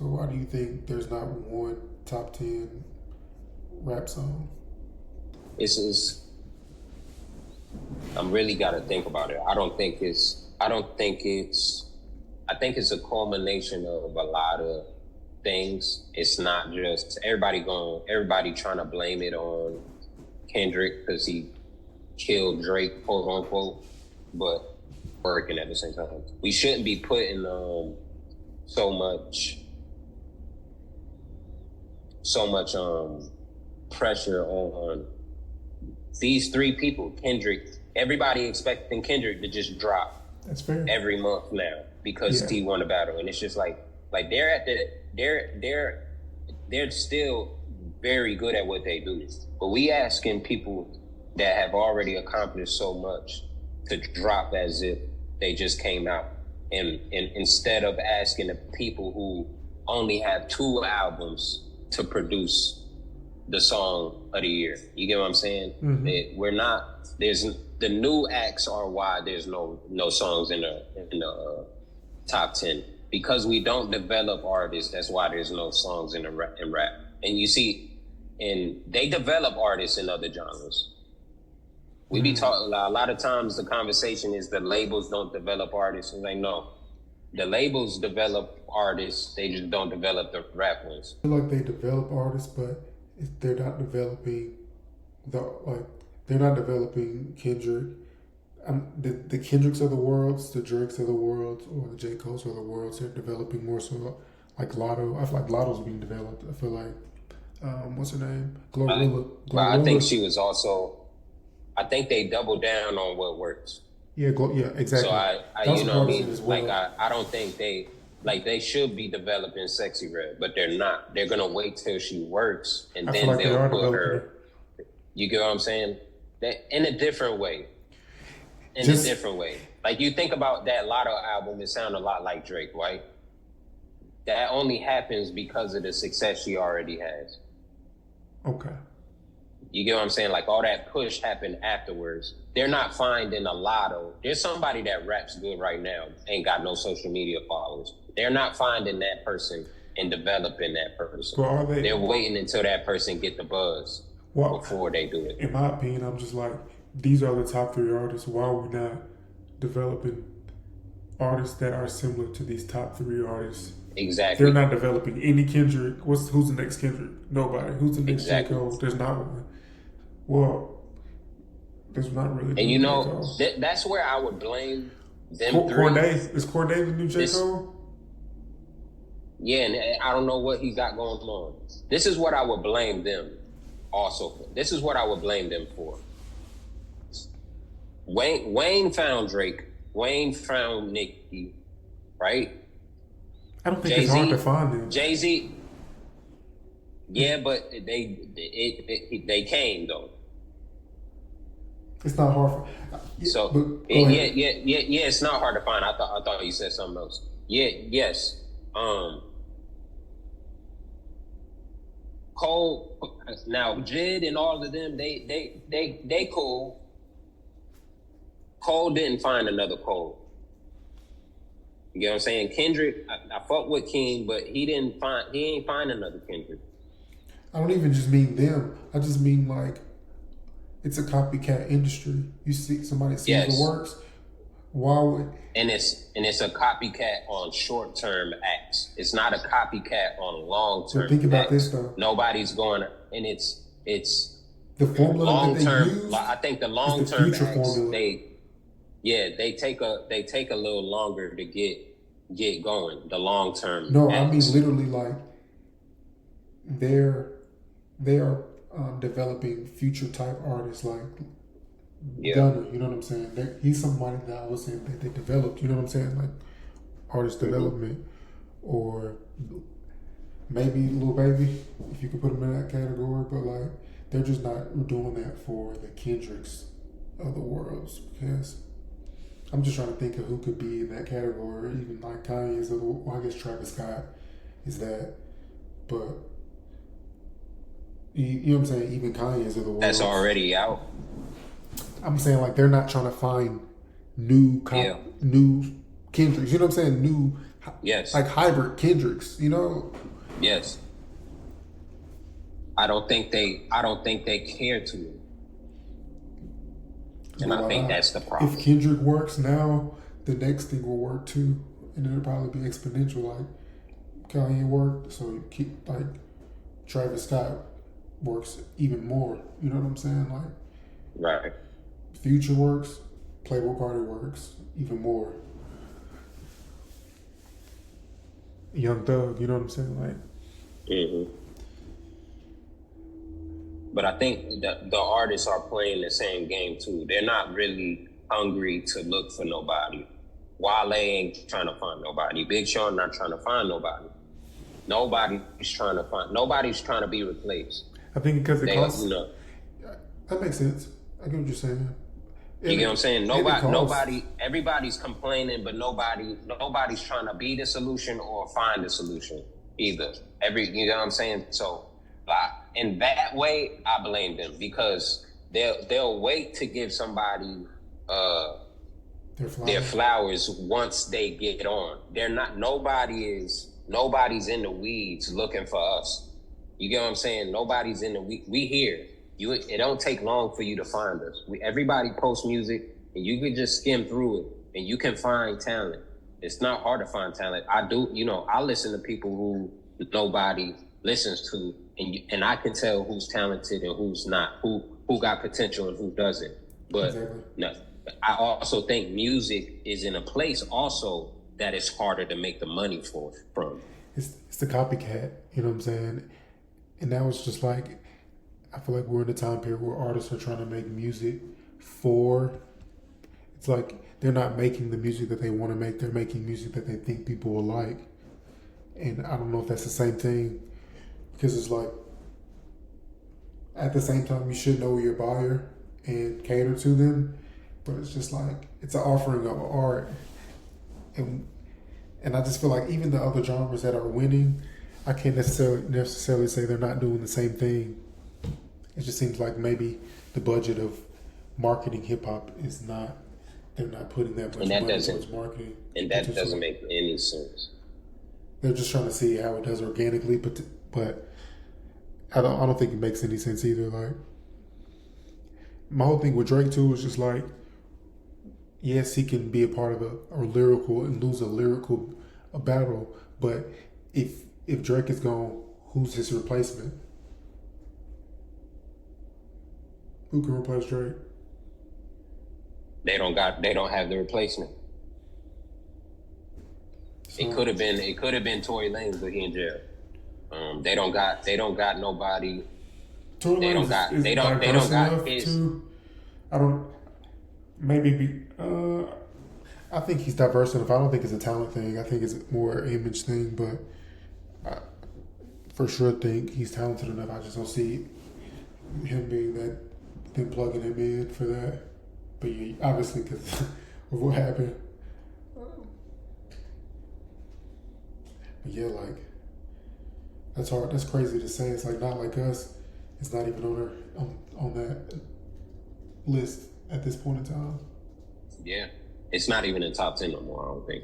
So why do you think there's not one top 10 rap song? It's is I'm really gotta think about it. I think it's a culmination of a lot of things. It's not just everybody trying to blame it on Kendrick because he killed Drake, quote unquote, but working at the same time. We shouldn't be putting so much pressure on these three people. Kendrick, everybody expecting Kendrick to just drop That's fair. every month now because he won a battle, and it's just like they're still very good at what they do, but we asking people that have already accomplished so much to drop as if they just came out, and instead of asking the people who only have 2 albums to produce the song of the year. You get what I'm saying? Mm-hmm. We're not. There's the new acts are why there's no songs in the top 10 because we don't develop artists. That's why there's no songs in rap. And you see, and they develop artists in other genres. We be talking a lot of times. The conversation is the labels don't develop artists. It's like no, the labels develop artists. They just don't develop the rap ones. I feel like they develop artists, but they're not developing they're not developing Kendrick. The Kendricks of the worlds, the Drakes of the world, or the J. Coles of the worlds, they're developing more so like Lotto. I feel like Lotto's being developed. I feel like what's her name? Glorilla. I think she was also. I think they double down on what works. Yeah, exactly. So I That's you know what I mean? well. Like I don't think they should be developing Sexy Red, but they're not. They're gonna wait till she works and then like they'll put her. You get what I'm saying? In a different way. A different way. Like you think about that Lotto album, it sounded a lot like Drake, right? That only happens because of the success she already has. Okay. You get what I'm saying? Like all that push happened afterwards. They're not finding a Lotto. There's somebody that raps good right now, ain't got no social media followers. They're not finding that person and developing that person. Well, they're waiting until that person get the buzz before they do it. In my opinion, I'm just like, these are the top 3 artists. Why are we not developing artists that are similar to these top 3 artists? Exactly. They're not developing any Kendrick. Who's the next Kendrick? Nobody. Who's the next J. Cole? There's not one. Well, there's not really. And you know, that's where I would blame them. Cordae. Is Cordae the new J. Cole? Yeah, and I don't know what he got going on. This is what I would blame them also for. This is what I would blame them for. Wayne found Drake. Wayne found Nicki, right? I don't think it's hard to find them. Jay-Z. Yeah, but they came though. It's not hard. It's not hard to find. I thought you said something else. Yeah, yes. Cole, now Jid and all of them, they cool. Cole didn't find another Cole. You get what I'm saying? Kendrick, I fuck with King, but he ain't find another Kendrick. I don't even just mean them. I just mean like it's a copycat industry. You see somebody sees the works. Why would and it's a copycat on short term acts. It's not a copycat on long term. So think about this though. Nobody's going, and it's the formula long term. Use I think the long term acts formula. They take a little longer to get going. The long term. No, acts. I mean literally like they are developing future type artists like Gunna, you know what I'm saying? He's somebody that I was saying that they developed, you know what I'm saying? Like artist development, or maybe Lil Baby, if you could put him in that category, but like they're just not doing that for the Kendricks of the worlds, because I'm just trying to think of who could be in that category, even like Kanye's of the world. Well, I guess Travis Scott is that, but you know what I'm saying? Even Kanye's of the world. That's already out. I'm saying like they're not trying to find new Kendricks. You know what I'm saying? New Yes. like hybrid Kendricks, you know? Yes. I don't think they care to. And I think that's the problem. If Kendrick works now, the next thing will work too, and it'll probably be exponential. Like Kanye worked, so you keep like Travis Scott works even more. You know what I'm saying? Like Right. Future works, Playboy Cardi works even more. Young Thug, you know what I'm saying? Like, Mm-hmm. But I think the artists are playing the same game too. They're not really hungry to look for nobody. Wale ain't trying to find nobody. Big Sean not trying to find nobody. Nobody's trying to be replaced. I think because it costs. You know, That makes sense. I get what you're saying. you get what I'm saying? Nobody, everybody's complaining, but nobody's trying to be the solution or find the solution either. You know what I'm saying? So, in that way, I blame them because they'll wait to give somebody their flowers once they get on. They're not. Nobody's in the weeds looking for us. You get what I'm saying? Nobody's in the weeds. We here. It don't take long for you to find us. Everybody posts music, and you can just skim through it, and you can find talent. It's not hard to find talent. I do, I listen to people who nobody listens to, and I can tell who's talented and who's not, who got potential and who doesn't. But Exactly. No, I also think music is in a place also that it's harder to make the money from. It's the copycat, you know what I'm saying? And that was just like, I feel like we're in a time period where artists are trying to make music it's like they're not making the music that they want to make, they're making music that they think people will like. And I don't know if that's the same thing, because it's like, at the same time, you should know your buyer and cater to them, but it's just like, it's an offering of art. And I just feel like even the other genres that are winning, I can't necessarily say they're not doing the same thing. It just seems like maybe the budget of marketing hip hop is not. They're not putting that much money towards marketing. And that doesn't make any sense. They're just trying to see how it does organically, but I don't think it makes any sense either. Like, my whole thing with Drake too is just like, yes, he can be a part of a lyrical and lose a battle, but if Drake is gone, who's his replacement? Who can replace Drake? They don't have the replacement. So, it could have been Tory Lanez, but he in jail. They don't got nobody. Tory Lanez they don't got his. I think he's diverse enough. I don't think it's a talent thing. I think it's more an image thing, but I for sure think he's talented enough. I just don't see him being that. Them plugging him in for that, but yeah, obviously because of what happened. But yeah, like that's hard. That's crazy to say. It's like Not Like Us. It's not even on that list at this point in time. Yeah, it's not even in top 10 no more. I don't think.